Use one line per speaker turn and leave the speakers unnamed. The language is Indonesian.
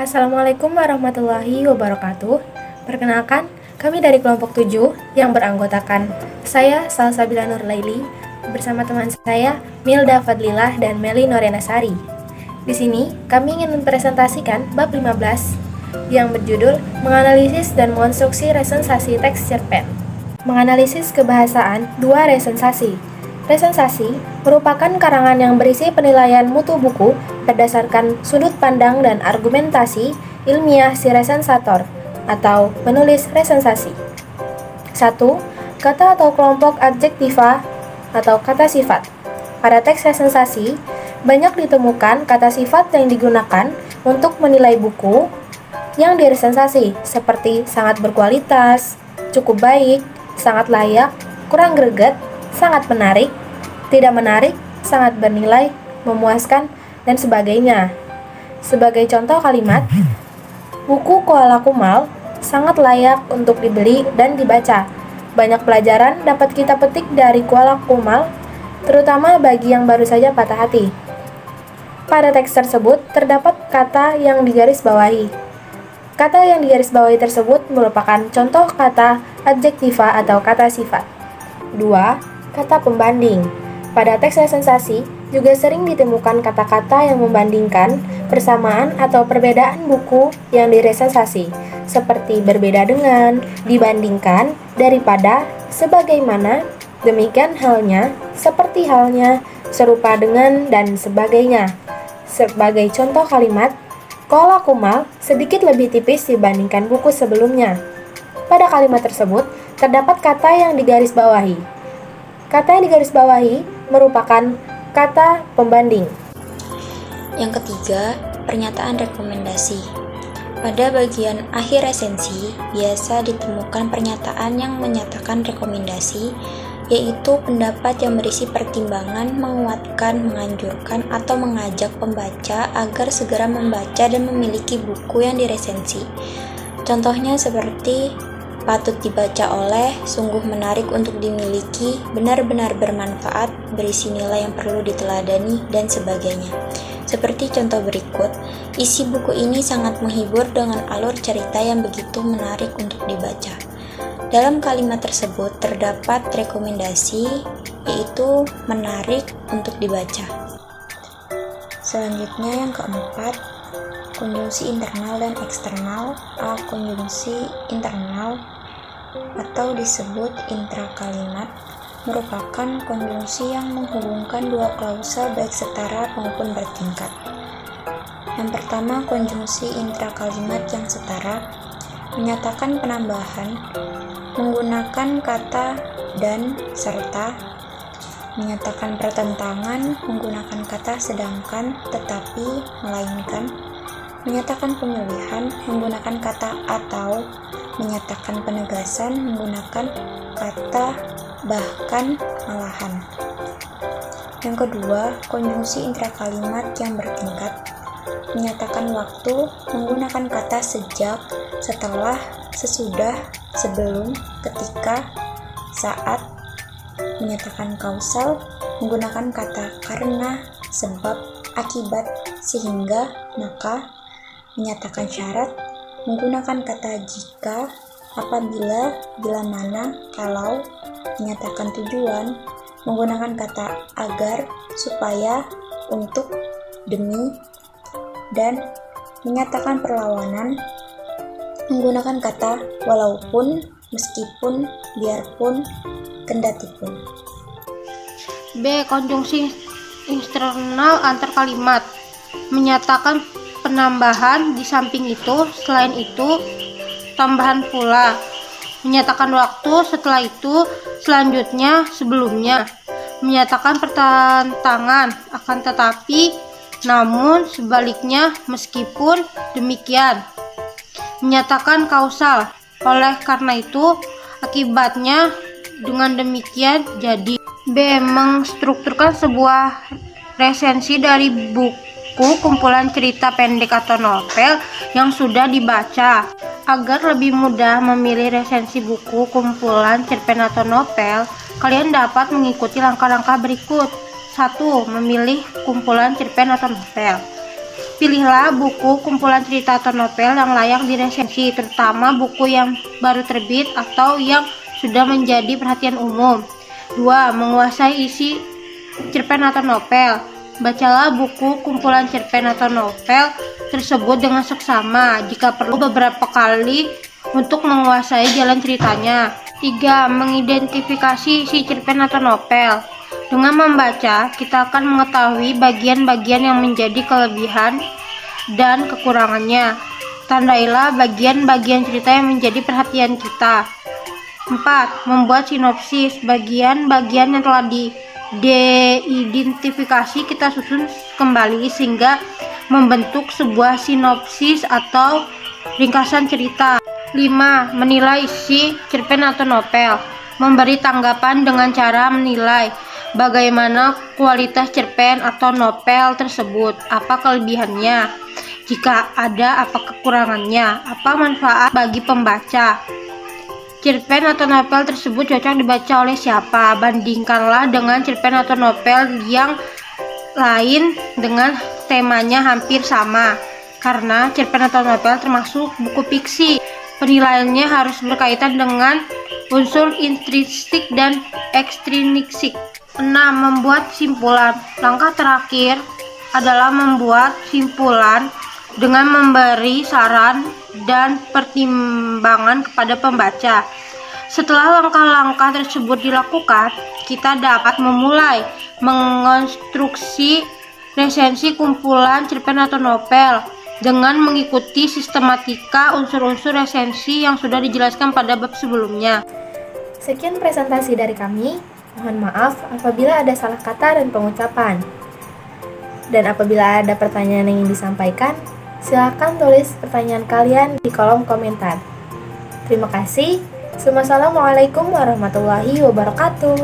Assalamualaikum warahmatullahi wabarakatuh. Perkenalkan, kami dari kelompok 7 yang beranggotakan saya Salsabila Nurlaili bersama teman saya Milda Fadlilah dan Meli Norianasari. Di sini kami ingin mempresentasikan bab 15 yang berjudul menganalisis dan mengonstruksi resensasi teks cerpen. Menganalisis kebahasaan dua resensasi. Resensasi merupakan karangan yang berisi penilaian mutu buku berdasarkan sudut pandang dan argumentasi ilmiah si resensator atau penulis resensasi. 1. Kata atau kelompok adjektiva atau kata sifat. Pada teks resensasi, banyak ditemukan kata sifat yang digunakan untuk menilai buku yang diresensasi, seperti sangat berkualitas, cukup baik, sangat layak, kurang greget, sangat menarik, tidak menarik, sangat bernilai, memuaskan, dan sebagainya. Sebagai contoh kalimat, buku Koala Kumal sangat layak untuk dibeli dan dibaca. Banyak pelajaran dapat kita petik dari Koala Kumal, terutama bagi yang baru saja patah hati. Pada teks tersebut terdapat kata yang digarisbawahi. Kata yang digarisbawahi tersebut merupakan contoh kata adjektiva atau kata sifat. 2. Kata pembanding. Pada teks resensasi juga sering ditemukan kata-kata yang membandingkan persamaan atau perbedaan buku yang diresensasi, seperti berbeda dengan, dibandingkan, daripada, sebagaimana, demikian halnya, seperti halnya, serupa dengan, dan sebagainya. Sebagai contoh kalimat, Koala Kumal sedikit lebih tipis dibandingkan buku sebelumnya. Pada kalimat tersebut terdapat kata yang digarisbawahi. Kata yang digarisbawahi merupakan kata pembanding.
Yang ketiga, pernyataan rekomendasi. Pada bagian akhir resensi, biasa ditemukan pernyataan yang menyatakan rekomendasi, yaitu pendapat yang berisi pertimbangan, menguatkan, menganjurkan, atau mengajak pembaca agar segera membaca dan memiliki buku yang diresensi. Contohnya seperti patut dibaca oleh, sungguh menarik untuk dimiliki, benar-benar bermanfaat, berisi nilai yang perlu diteladani, dan sebagainya. Seperti contoh berikut, isi buku ini sangat menghibur dengan alur cerita yang begitu menarik untuk dibaca. Dalam kalimat tersebut terdapat rekomendasi, yaitu menarik untuk dibaca. Selanjutnya yang keempat, konjungsi internal dan eksternal. A. Konjungsi internal atau disebut intrakalimat merupakan konjungsi yang menghubungkan dua klausa baik setara maupun bertingkat. Yang pertama, konjungsi intrakalimat yang setara menyatakan penambahan menggunakan kata dan serta, menyatakan pertentangan menggunakan kata sedangkan, tetapi, melainkan, menyatakan pemilihan menggunakan kata atau, menyatakan penegasan menggunakan kata bahkan, malahan. Yang kedua, konjungsi intrakalimat yang bertingkat menyatakan waktu menggunakan kata sejak, setelah, sesudah, sebelum, ketika, saat, menyatakan kausal menggunakan kata karena, sebab, akibat, sehingga, maka, menyatakan syarat menggunakan kata jika, apabila, bila mana, kalau, menyatakan tujuan menggunakan kata agar, supaya, untuk, demi, dan menyatakan perlawanan menggunakan kata walaupun, meskipun, biarpun, kendatipun.
B. Konjungsi eksternal antar kalimat menyatakan penambahan di samping itu, selain itu, tambahan pula, menyatakan waktu, setelah itu, selanjutnya, sebelumnya, menyatakan pertentangan, akan tetapi, namun, sebaliknya, meskipun, demikian, menyatakan kausal, oleh karena itu, akibatnya, dengan demikian, jadi. B. Mengstrukturkan sebuah resensi dari buku kumpulan cerita pendek atau novel yang sudah dibaca. Agar lebih mudah memilih resensi buku kumpulan cerpen atau novel, kalian dapat mengikuti langkah-langkah berikut. 1. Memilih kumpulan cerpen atau novel. Pilihlah buku kumpulan cerita atau novel yang layak diresensi, terutama buku yang baru terbit atau yang sudah menjadi perhatian umum. 2. Menguasai isi cerpen atau novel. Bacalah buku kumpulan cerpen atau novel tersebut dengan seksama, jika perlu beberapa kali untuk menguasai jalan ceritanya. 3. Mengidentifikasi isi cerpen atau novel. Dengan membaca, kita akan mengetahui bagian-bagian yang menjadi kelebihan dan kekurangannya. Tandailah bagian-bagian cerita yang menjadi perhatian kita. 4. Membuat sinopsis. Bagian-bagian yang telah diidentifikasi kita susun kembali sehingga membentuk sebuah sinopsis atau ringkasan cerita. 5. Menilai isi cerpen atau novel. Memberi tanggapan dengan cara menilai bagaimana kualitas cerpen atau novel tersebut, apa kelebihannya, jika ada apa kekurangannya, apa manfaat bagi pembaca. Cerpen atau novel tersebut cocok dibaca oleh siapa? Bandingkanlah dengan cerpen atau novel yang lain dengan temanya hampir sama, karena cerpen atau novel termasuk buku fiksi. Penilaiannya harus berkaitan dengan unsur intrinsik dan ekstrinsik. 6. Membuat simpulan. Langkah terakhir adalah membuat simpulan dengan memberi saran dan pertimbangan kepada pembaca. Setelah langkah-langkah tersebut dilakukan, kita dapat memulai mengonstruksi resensi kumpulan cerpen atau novel dengan mengikuti sistematika unsur-unsur resensi yang sudah dijelaskan pada bab sebelumnya.
Sekian presentasi dari kami. Mohon maaf apabila ada salah kata dan pengucapan. Dan apabila ada pertanyaan yang ingin disampaikan, silakan tulis pertanyaan kalian di kolom komentar. Terima kasih. Wassalamualaikum warahmatullahi wabarakatuh.